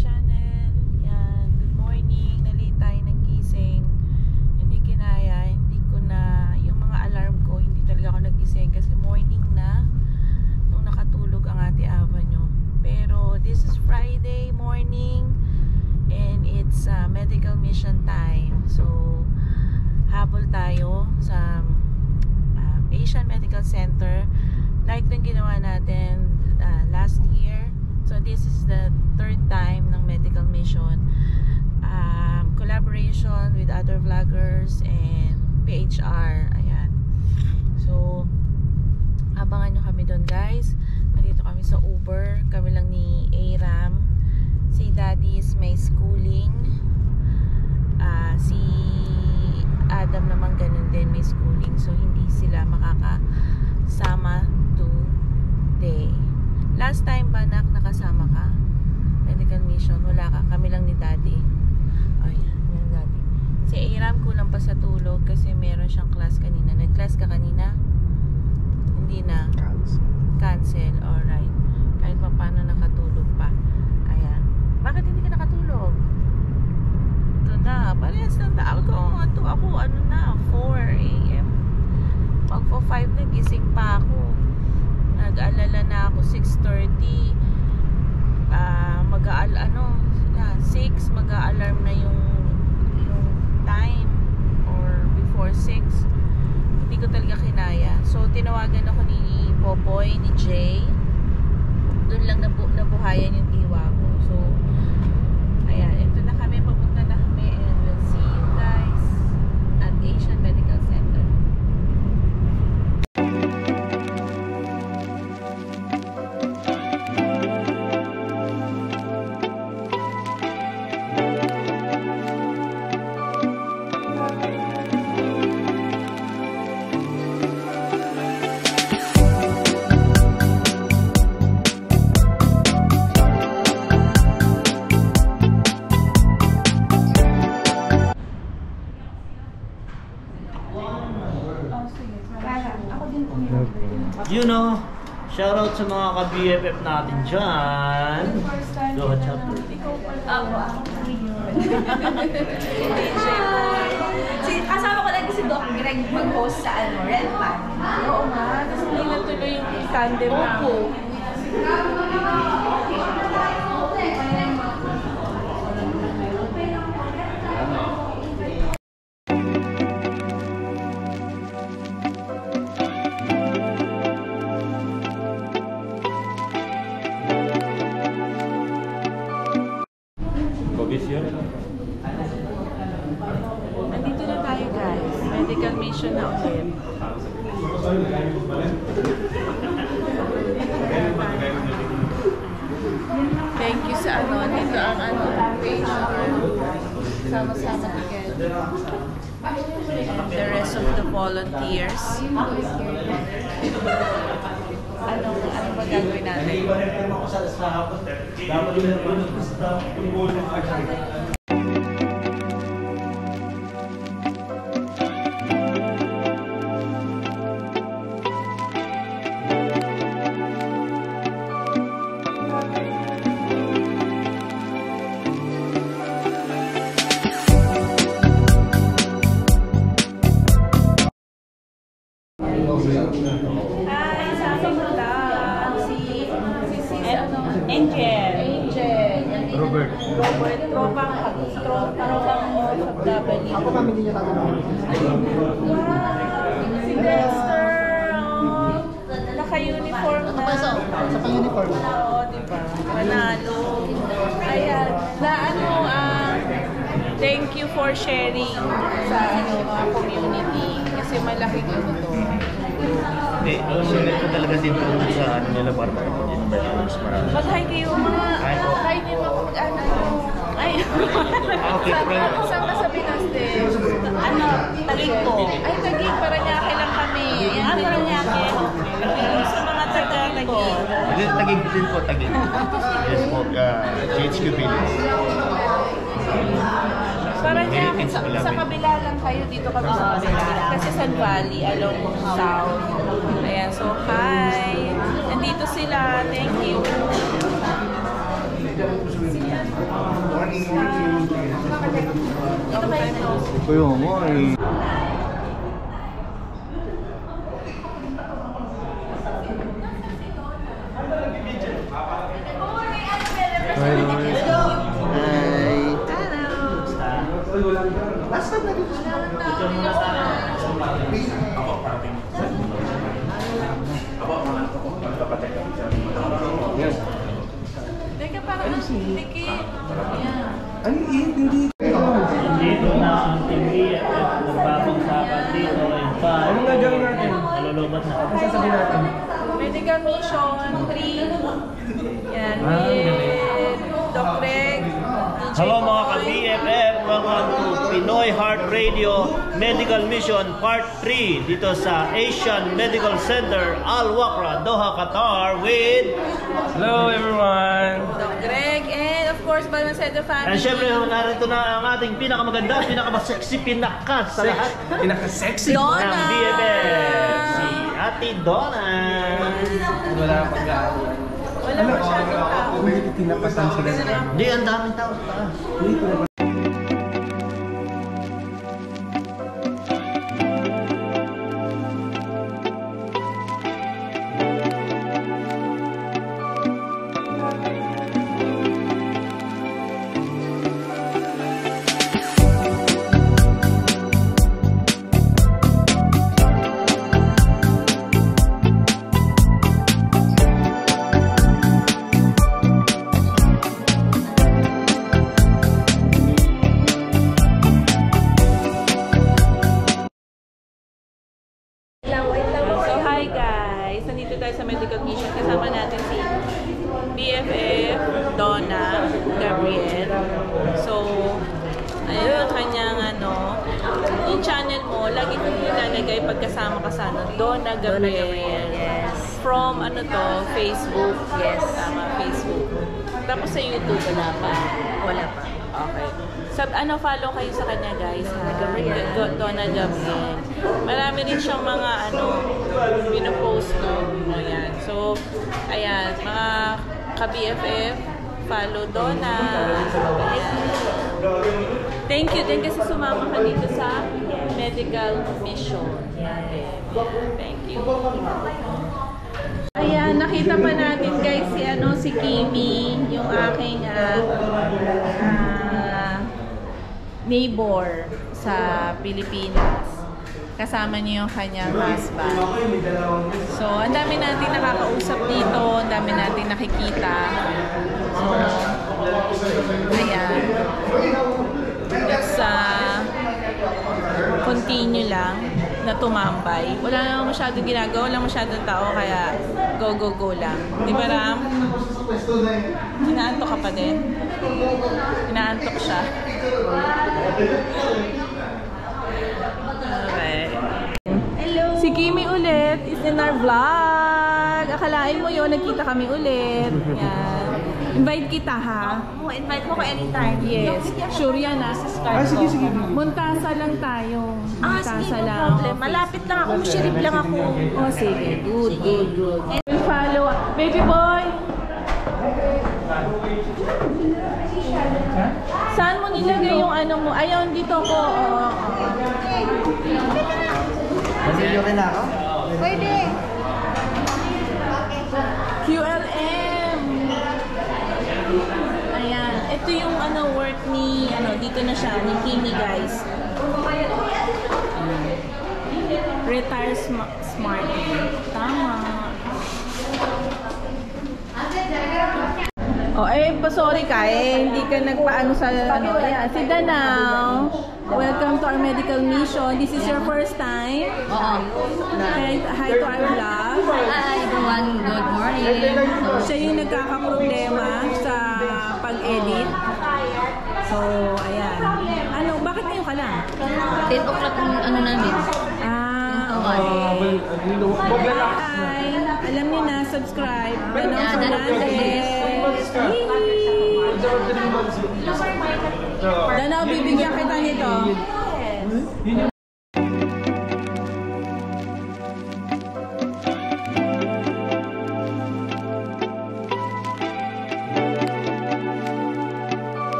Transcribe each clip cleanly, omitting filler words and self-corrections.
channel. Yan, good morning. Nalate tayo ng gising. Hindi kinaya, hindi ko na, yung mga alarm ko, hindi talaga ako nagising kasi morning na nung nakatulog ang Ate Avenue. Pero this is Friday morning and it's medical mission time. So, habol tayo sa Asian Medical Center like nung ginawa natin last year. So this is the third time ng medical mission, collaboration with other vloggers and PHR. Ayan, so abangan nyo kami doon, guys. Nandito kami sa Uber, kami lang ni Aram. Si Daddy is may schooling, si Adam naman ganun din, may schooling, so hindi sila makakasama today. Last time ba nakasama ka? Medical mission, wala ka, kami lang ni Daddy. Ayan, yan Daddy. Si Aram kulang pa sa tulog kasi meron siyang class kanina. Nag-class ka kanina? Hindi na? Cancel, alright. Kahit pa paano nakatulog pa. Ayan. Bakit hindi ka nakatulog? Ito na, parehas ng tao ko. Ako, ano na, 4 AM. Pag 5 na, gising pa ako. Nag-alala na ako, 6:30. 6, mag-a-alarm na yung time or before 6. Hindi ko talaga kinaya. So, tinawagan ako ni Popoy, ni Jay. Doon lang nabuhayan yung diwa ko. So, ayan, ito na kami, papunta na kami, and we'll see you guys at Asian Medical Center. You know, shout out sa mga ka-BFF natin dyan. Go ahead, chapter. Kasama ko lagi si Doc Greg mag-host sa Red Man. Oo nga, kasi hindi natuloy yung tandem na. Nandito na tayo, guys. Medical mission na ulit. Thank you sa dito ang patient. Sama-sama together. And the rest of the volunteers. Ano ba gagawin natin? Hi, sasama lang si Angel. Robert. Tropang OFW. Ako kami din yung tatanungin. Si Dexter, naka-uniform na. Sa pang-uniform. Oo, diba? Manalo. Ayan. Thank you for sharing sa community. Kasi malaking to. Hindi, sulit ko talaga din sa nila para makapagin ng Bachelor's Marami. Mag-hi kayo mga, hi din mo ay, saan ka sa Pinas din? Tagig po. Ay, Tagig, Paranaque lang kami. Paranaque. Sa mga taga-Tagig. Tagig din po, Tagig. Yes po, GHQ Village. Paranaque, sa kabila lang kayo, dito kami sa kabila. Kasi San Valley, along south. Ayan, so hi. Nandito sila, thank you. Kaya nga eh. Teka, parang tikit. Dito na ang TV at nagbabagsakan dito. In fact, anong gagawin natin? Nalulubat na. Ano sasabihin natin? Medical Mission 3. Yan, with Doc Greg. Hello mga ka-BFF, welcome to Pinoy Heart Radio Medical Mission Part 3 dito sa Asian Medical Center, Al Wakra, Doha, Qatar with... Hello everyone! Doc Greg and of course Balmaceda family. And syempre narito na ang ating pinakamaganda, pinakamasexy, pinakas sa lahat. Pinaka-sexy Donna! Ng BFF, si Ate Donna. Wala pag-aaral. Wala masyadong tao. Hindi tinapasan sila na. Hindi, ang daming tao sa taas. So hi guys, nandito tayo sa Medical Mission. Kasama natin si BFF, Donna, Gabriel. So, ayun ang kanyang yung channel mo, lagi ko nilalagay pagkasama ka sa Donna Gabriel. Yes. From Facebook. Yes. Tama, Facebook. Tapos sa YouTube, wala pa. Wala pa. Okay. Follow kayo sa kanya guys. Gabriel. Donna Gabriel. Marami rin siyang mga pinopost no. Ayan. So, ayan. Mga ka-BFF, follow Donna. Ayan. Thank you din kasi sumama ka dito sa Medical Mission. Thank you. Ayan, nakita pa natin guys si Kimi, yung aking neighbor sa Pilipinas. Kasama niya yung kanyang husband. So, ang dami natin nakakausap dito, ang dami natin nakikita. So, ayan. It's continue lang na tumambay. Wala naman masyadong ginagawa, wala masyadong tao, kaya go, go, go lang. Di ba, Ram? Inaantok ka pa din? Inaantok siya. Okay. Hello! Si Kimi ulit is in our vlog. Akalain mo yun, nagkita kami ulit. Yan. Invite kita ha. Invite mo ko anytime. Yes. Sure yan ha. Sige, sige. Montasa lang tayo. Sige, Montasa no lang. problem. Malapit lang ako. Shirip lang ako. Oh, sige. Good, good, good. And follow. Baby boy! Saan mo nilagay yung mo? Ayaw, dito ko. Masilyo rin ako? Pwede. QLM! Ayan. Ito yung work ni, dito na siya, ni Kimi guys. Retire smart. Tama. Oh, sorry ka hindi ka nagpaano sa Ayan, si Danao. Welcome to our medical mission. This is your first time? Oo. Hi to our vlog. Hi everyone. Good morning. Siya yung nagkakaproblema sa pag-edit. So, ayan. Bakit ngayon ka lang? 10 o'clock yung namin. Okay. Hi! Alam niyo na, subscribe. Danao Fernandez. Danao, bibigyan kita nito.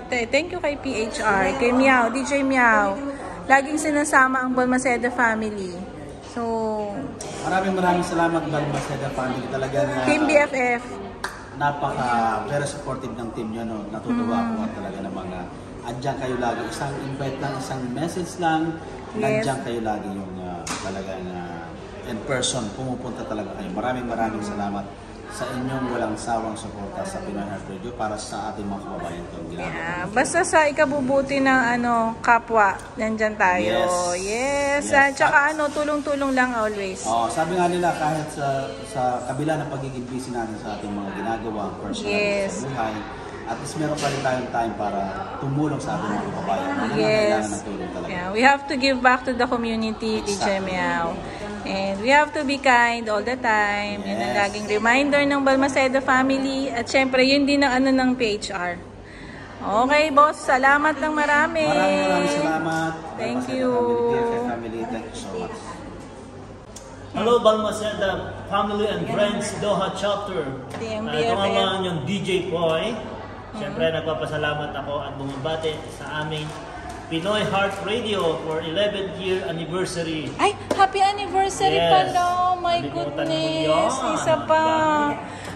Thank you kay PHR, kay Meow, DJ Meow. Laging sinasama ang Balmaceda family. So, Maraming salamat, Balmaceda family. Talagang Team BFF. very supportive ng team nyo. No? Natutuwa ako talaga ng mga andyan kayo lagi. Isang invite lang, isang message lang. Yes. Andyan kayo lagi yung talagang in person. Pumupunta talaga kayo. Maraming salamat sa inyong walang sawang suporta sa Pinoy Heart Radio para sa ating mga kababayan itong ginagawa. Yeah. Basta sa ikabubuti ng kapwa, nandyan tayo. Yes. At saka tulong-tulong lang always. Sabi nga nila kahit sa kabila ng pagiging busy natin sa ating mga ginagawa, personal sa buhay, at least meron pa rin tayong time para tumulong sa ating mga kababayan. Kailangan ng tulong talaga. Yeah, we have to give back to the community, DJ Meow. And we have to be kind all the time. Yun ang laging reminder ng Balmaceda family. At syempre, yun din ang ng PHR. Okay, boss. Salamat ng marami. Maraming salamat. Thank Balmaceda you. family, thank you so much. Hello Balmaceda family and friends, Doha chapter. Team Ito nga BFF. mga yung DJ Poy. Siyempre nagpapasalamat ako at bumabati sa aming Pinoy Heart Radio for 11th year anniversary. Ay, happy anniversary Yes. pala. Oh my Kalimutan mo goodness. yun. Isa pa.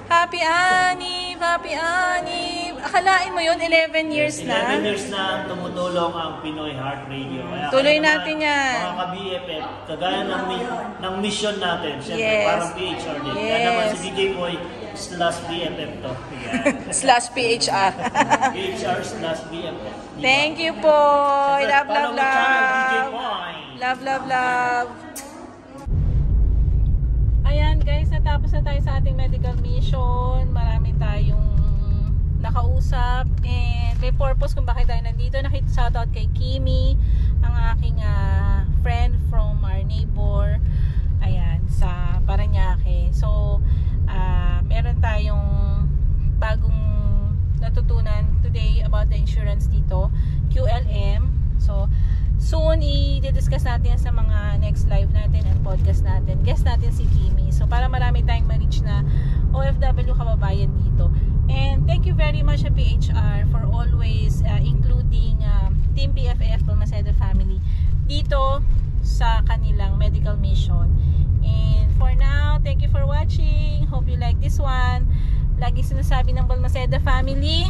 Happy Anniv. Happy Anniv. Akalain mo yun, 11 years 11 na. years na ang tumutulong ang Pinoy Heart Radio. Kaya Tuloy kayo natin naman, yan. Mga ka-BFF, kagaya ng mission natin. Siyempre, Yes. parang PHR din. Kaya naman Yes. si DJ Boy /BFF to. / PHR. PHR/BFF. Thank you po. Love, Follow love, my channel, DJ love. Boy. Love, love, love. Ayan guys, natapos na tayo sa ating medical mission. Marami tayong nakausap and may purpose kung bakit tayo nandito. Shoutout kay Kimi, ang aking friend from our neighbor. Ayan, sa Parañaque. So, meron tayong bagong natutunan today about the insurance dito, QLM. So, soon i-discuss natin sa mga next live natin and podcast natin. Guest natin si Kimi. So, para marami tayong ma-reach na OFW kababayan dito. And thank you very much sa PHR for always including Team BFF, Balmaceda family dito sa kanilang medical mission. And for now, thank you for watching. Hope you like this one. Lagi sinasabi ng Balmaceda family,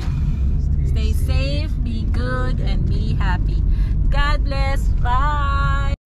stay safe, be good, and be happy. God bless. Bye!